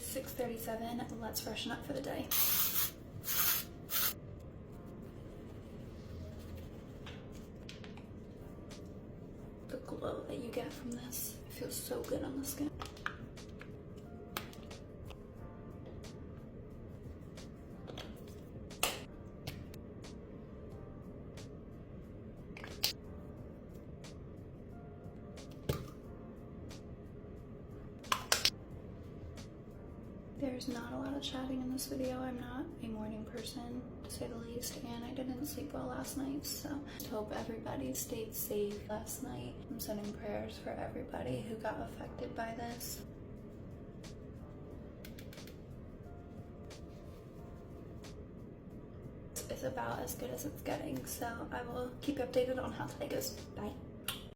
6:37. Let's freshen up for the day. The glow that you get from this feels so good on the skin. There's not a lot of chatting in this video. I'm not a morning person, to say the least, and I didn't sleep well last night, so I hope everybody stayed safe last night. I'm sending prayers for everybody who got affected by this. It's about as good as it's getting, so I will keep you updated on how today goes. Bye.